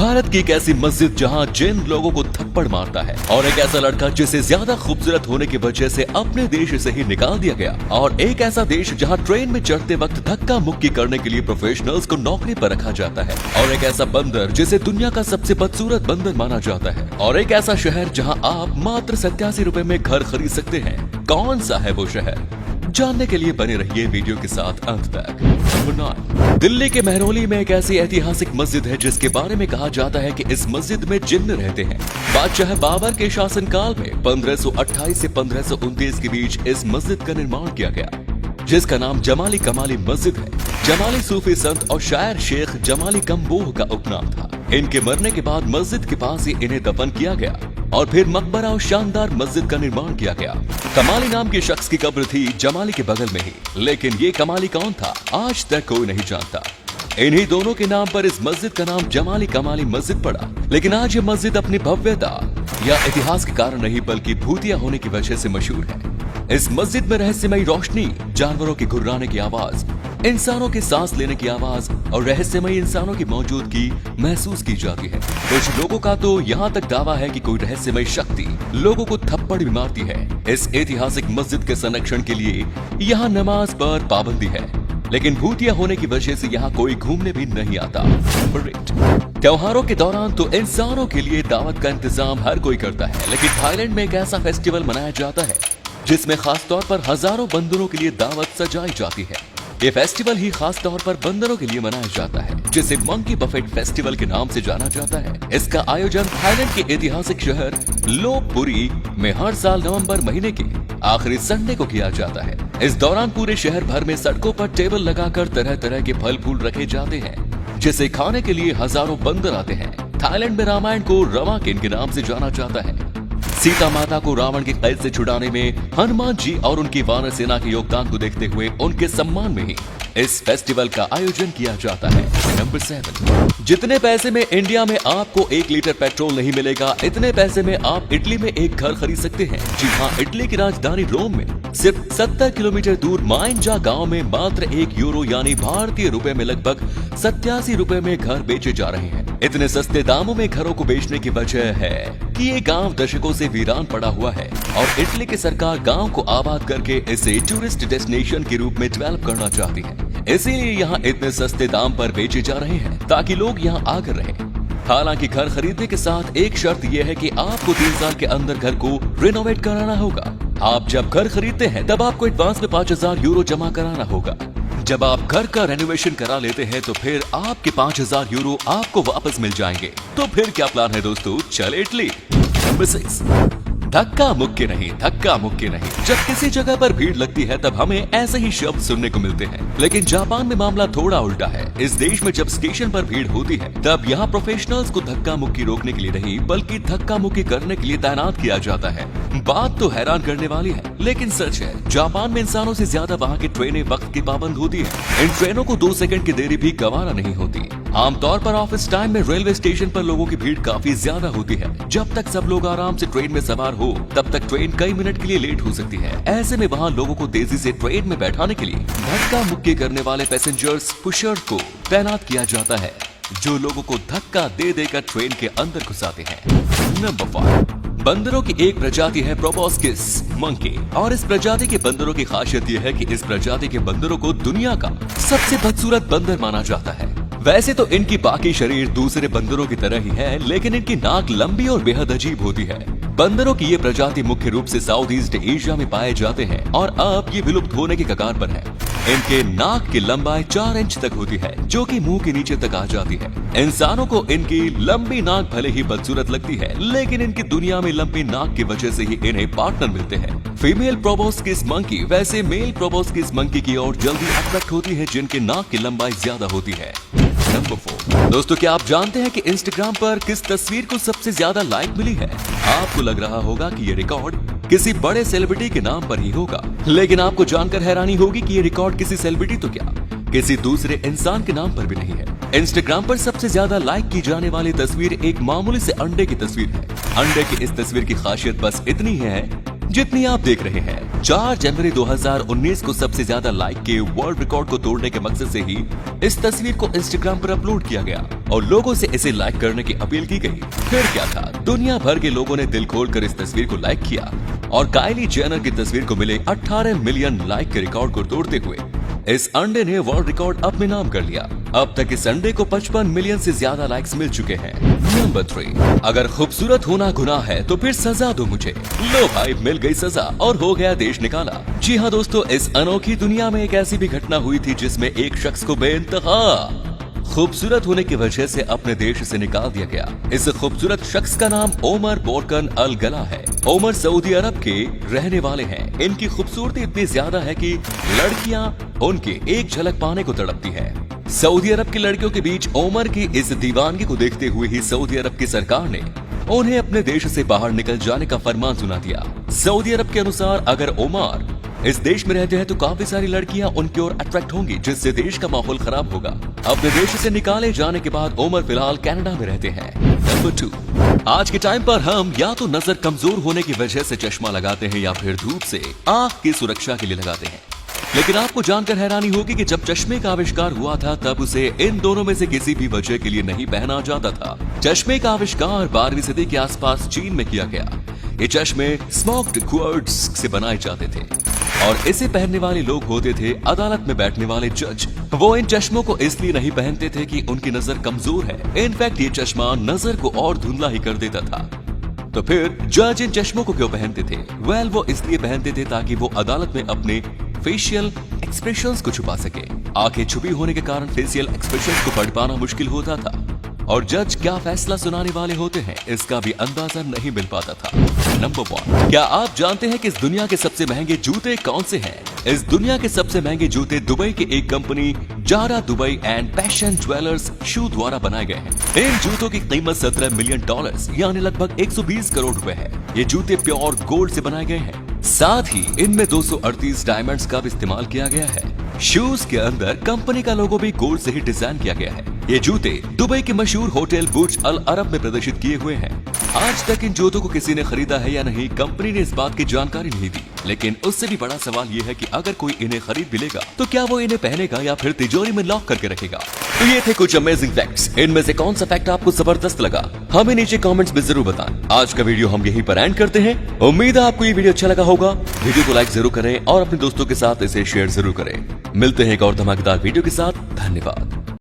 भारत की एक ऐसी मस्जिद जहां जिन लोगों को थप्पड़ मारता है, और एक ऐसा लड़का जिसे ज्यादा खूबसूरत होने की वजह से अपने देश से ही निकाल दिया गया, और एक ऐसा देश जहां ट्रेन में चढ़ते वक्त धक्का मुक्की करने के लिए प्रोफेशनल्स को नौकरी पर रखा जाता है, और एक ऐसा बंदर जिसे दुनिया का सबसे बदसूरत बंदर माना जाता है, और एक ऐसा शहर जहां आप मात्र 87 रुपए में घर खरीद सकते हैं। कौन सा है वो शहर? जानने के लिए बने रहिए वीडियो के साथ अंत तक। नंबर 9, दिल्ली के महरौली में एक ऐसी ऐतिहासिक मस्जिद है जिसके बारे में कहा जाता है कि इस मस्जिद में जिन्न रहते हैं। बादशाह बाबर के शासनकाल में 1528 से 1529 के बीच इस मस्जिद का निर्माण किया गया, जिसका नाम जमाली कमाली मस्जिद है। जमाली सूफी संत और शायर शेख जमाली कम्बोह का उपनाम था। इनके मरने के बाद मस्जिद के पास ही इन्हें दफन किया गया और फिर मकबरा और शानदार मस्जिद का निर्माण किया गया। कमाली नाम के शख्स की कब्र थी जमाली के बगल में ही, लेकिन ये कमाली कौन था आज तक कोई नहीं जानता। इन्हीं दोनों के नाम पर इस मस्जिद का नाम जमाली कमाली मस्जिद पड़ा। लेकिन आज ये मस्जिद अपनी भव्यता या इतिहास के कारण नहीं बल्कि भूतिया होने की वजह से मशहूर है। इस मस्जिद में रहस्यमयी रोशनी, जानवरों के गुर्राने की आवाज, इंसानों के सांस लेने की आवाज और रहस्यमयी इंसानों की मौजूदगी महसूस की जाती है। कुछ लोगों का तो यहाँ तक दावा है कि कोई रहस्यमयी शक्ति लोगों को थप्पड़ भी मारती है। इस ऐतिहासिक मस्जिद के संरक्षण के लिए यहाँ नमाज पर पाबंदी है, लेकिन भूतिया होने की वजह से यहाँ कोई घूमने भी नहीं आता। त्योहारों के दौरान तो इंसानों के लिए दावत का इंतजाम हर कोई करता है, लेकिन थाईलैंड में एक ऐसा फेस्टिवल मनाया जाता है जिसमें खास तौर पर हजारों बंदरों के लिए दावत सजाई जाती है। ये फेस्टिवल ही खास तौर पर बंदरों के लिए मनाया जाता है, जिसे मंकी बफेट फेस्टिवल के नाम से जाना जाता है। इसका आयोजन थाईलैंड के ऐतिहासिक शहर लोपबुरी में हर साल नवंबर महीने के आखिरी संडे को किया जाता है। इस दौरान पूरे शहर भर में सड़कों पर टेबल लगाकर तरह तरह के फल फूल रखे जाते हैं, जिसे खाने के लिए हजारों बंदर आते हैं। थाईलैंड में रामायण को रवाकिन के नाम से जाना जाता है। सीता माता को रावण की कैद से छुड़ाने में हनुमान जी और उनकी वानर सेना के योगदान को देखते हुए उनके सम्मान में ही इस फेस्टिवल का आयोजन किया जाता है। नंबर 7, जितने पैसे में इंडिया में आपको 1 लीटर पेट्रोल नहीं मिलेगा, इतने पैसे में आप इटली में एक घर खरीद सकते हैं। जी हाँ, इटली की राजधानी रोम में सिर्फ 70 किलोमीटर दूर माइंजा गांव में मात्र 1 यूरो यानी भारतीय रुपए में लगभग 87 रुपए में घर बेचे जा रहे हैं। इतने सस्ते दामों में घरों को बेचने की वजह है कि ये गांव दशकों से वीरान पड़ा हुआ है और इटली की सरकार गांव को आबाद करके इसे टूरिस्ट डेस्टिनेशन के रूप में डेवलप करना चाहती है। इसीलिए यहाँ इतने सस्ते दाम पर बेचे जा रहे हैं ताकि लोग यहाँ आकर रहें। हालांकि घर खरीदने के साथ एक शर्त यह है कि आपको 3 साल के अंदर घर को रिनोवेट कराना होगा। आप जब घर खरीदते हैं तब आपको एडवांस में 5000 यूरो जमा कराना होगा। जब आप घर का रेनोवेशन करा लेते हैं तो फिर आपके 5000 यूरो आपको वापस मिल जाएंगे। तो फिर क्या प्लान है दोस्तों, चले इटली। नंबर 6, धक्का मुक्की नहीं, धक्का मुक्की नहीं। जब किसी जगह पर भीड़ लगती है तब हमें ऐसे ही शब्द सुनने को मिलते हैं, लेकिन जापान में मामला थोड़ा उल्टा है। इस देश में जब स्टेशन पर भीड़ होती है तब यहाँ प्रोफेशनल्स को धक्का मुक्की रोकने के लिए नहीं बल्कि धक्का मुक्की करने के लिए तैनात किया जाता है। बात तो हैरान करने वाली है, लेकिन सच है। जापान में इंसानों से ज्यादा वहाँ की ट्रेनें वक्त की पाबंद होती है। इन ट्रेनों को 2 सेकंड की देरी भी गवारा नहीं होती। आमतौर पर ऑफिस टाइम में रेलवे स्टेशन पर लोगों की भीड़ काफी ज्यादा होती है। जब तक सब लोग आराम से ट्रेन में सवार हो तब तक ट्रेन कई मिनट के लिए लेट हो सकती है। ऐसे में वहाँ लोगों को तेजी से ट्रेन में बैठाने के लिए धक्का मुक्की करने वाले पैसेंजर्स पुशर को तैनात किया जाता है, जो लोगों को धक्का दे देकर ट्रेन के अंदर घुसाते हैं। नंबर 5, बंदरों की एक प्रजाति है प्रोबोस्किस मंकी, और इस प्रजाति के बंदरों की खासियत यह है कि इस प्रजाति के बंदरों को दुनिया का सबसे बदसूरत बंदर माना जाता है। वैसे तो इनकी बाकी शरीर दूसरे बंदरों की तरह ही है, लेकिन इनकी नाक लंबी और बेहद अजीब होती है। बंदरों की ये प्रजाति मुख्य रूप से साउथ ईस्ट एशिया में पाए जाते हैं और अब ये विलुप्त होने के कगार पर है। इनके नाक की लंबाई 4 इंच तक होती है, जो कि मुंह के नीचे तक आ जाती है। इंसानों को इनकी लंबी नाक भले ही बदसूरत लगती है, लेकिन इनकी दुनिया में लंबी नाक की वजह से ही इन्हें पार्टनर मिलते हैं। फीमेल प्रोबोस्किस मंकी वैसे मेल प्रोबोस्किस मंकी की ओर जल्दी अट्रैक्ट होती है, जिनके नाक की लंबाई ज्यादा होती है। नंबर 4, दोस्तों क्या आप जानते हैं कि इंस्टाग्राम पर किस तस्वीर को सबसे ज्यादा लाइक मिली है? आपको लग रहा होगा कि ये रिकॉर्ड किसी बड़े सेलिब्रिटी के नाम पर ही होगा, लेकिन आपको जानकर हैरानी होगी कि ये रिकॉर्ड किसी सेलिब्रिटी तो क्या किसी दूसरे इंसान के नाम पर भी नहीं है। इंस्टाग्राम पर सबसे ज्यादा लाइक की जाने वाली तस्वीर एक मामूली से अंडे की तस्वीर है। अंडे की इस तस्वीर की खासियत बस इतनी है जितनी आप देख रहे हैं। 4 जनवरी 2019 को सबसे ज्यादा लाइक के वर्ल्ड रिकॉर्ड को तोड़ने के मकसद से ही इस तस्वीर को इंस्टाग्राम पर अपलोड किया गया और लोगों से इसे लाइक करने की अपील की गई। फिर क्या था, दुनिया भर के लोगों ने दिल खोलकर इस तस्वीर को लाइक किया और काइली जेनर की तस्वीर को मिले 18 मिलियन लाइक के रिकॉर्ड को तोड़ते हुए इस अंडे ने वर्ल्ड रिकॉर्ड अपने नाम कर लिया। अब तक इस अंडे को 55 मिलियन से ज्यादा लाइक्स मिल चुके हैं। नंबर 3, अगर खूबसूरत होना गुनाह है तो फिर सजा दो मुझे। लो भाई, मिल गई सजा और हो गया देश निकाला। जी हाँ दोस्तों, इस अनोखी दुनिया में एक ऐसी भी घटना हुई थी जिसमें एक शख्स को बेइंतहा खूबसूरत होने की वजह से अपने देश से निकाल दिया गया। इस खूबसूरत शख्स का नाम ओमर बोरकन अल गला है। ओमर सऊदी अरब के रहने वाले हैं। इनकी खूबसूरती इतनी ज्यादा है कि लड़कियां उनकी एक झलक पाने को तड़पती हैं। सऊदी अरब की लड़कियों के बीच ओमर की इस दीवानगी को देखते हुए ही सऊदी अरब की सरकार ने उन्हें अपने देश से बाहर निकल जाने का फरमान सुना दिया। सऊदी अरब के अनुसार अगर ओमर इस देश में रहते हैं तो काफी सारी लड़कियां उनकी ओर अट्रैक्ट होंगी, जिससे देश का माहौल खराब होगा। अपने देश से निकाले जाने के बाद ओमर फिलहाल कनाडा में रहते हैं। नंबर 2, आज के टाइम पर हम या तो नजर कमजोर होने की वजह से चश्मा लगाते हैं या फिर धूप से आंख की सुरक्षा के लिए लगाते हैं। लेकिन आपको जानकर हैरानी होगी कि जब चश्मे का आविष्कार हुआ था तब उसे इन दोनों में से किसी भी वजह के लिए नहीं पहना जाता था। चश्मे का आविष्कार 12वीं सदी के आसपास चीन में किया गया। ये चश्मे स्मोक्ड क्वार्ट्ज से बनाए जाते थे और इसे पहनने वाले लोग होते थे अदालत में बैठने वाले जज। वो इन चश्मों को इसलिए नहीं पहनते थे कि उनकी नजर कमजोर है। इनफैक्ट ये चश्मा नजर को और धुंधला ही कर देता था। तो फिर जज इन चश्मों को क्यों पहनते थे? वेल, वो इसलिए पहनते थे ताकि वो अदालत में अपने फेशियल एक्सप्रेशंस को छुपा सके। आंखें छुपी होने के कारण फेशियल एक्सप्रेशंस को पढ़ पाना मुश्किल होता था और जज क्या फैसला सुनाने वाले होते हैं इसका भी अंदाजा नहीं मिल पाता था। नंबर 1, क्या आप जानते हैं कि इस दुनिया के सबसे महंगे जूते कौन से हैं? इस दुनिया के सबसे महंगे जूते दुबई की एक company Zara Dubai and passion jewellers shoe द्वारा बनाए गए हैं। इन जूतों की कीमत $17 मिलियन यानी लगभग 120 करोड़ रुपए है। ये जूते प्योर गोल्ड से बनाए गए हैं। साथ ही इनमें 238 डायमंड्स का भी इस्तेमाल किया गया है। शूज के अंदर कंपनी का लोगो भी गोल्ड से ही डिजाइन किया गया है। ये जूते दुबई के मशहूर होटल बुर्ज अल अरब में प्रदर्शित किए हुए हैं। आज तक इन जूतों को किसी ने खरीदा है या नहीं, कंपनी ने इस बात की जानकारी नहीं दी। लेकिन उससे भी बड़ा सवाल ये है कि अगर कोई इन्हें खरीद भी लेगा तो क्या वो इन्हें पहनेगा या फिर तिजोरी में लॉक करके रखेगा? तो ये थे कुछ अमेजिंग फैक्ट्स। इनमें से कौन सा फैक्ट आपको जबरदस्त लगा, हमें नीचे कमेंट्स में जरूर बताएं। आज का वीडियो हम यहीं पर एंड करते हैं। उम्मीद है आपको ये वीडियो अच्छा लगा होगा। वीडियो को लाइक जरूर करें और अपने दोस्तों के साथ इसे शेयर जरूर करें। मिलते हैं एक और धमाकेदार वीडियो के साथ। धन्यवाद।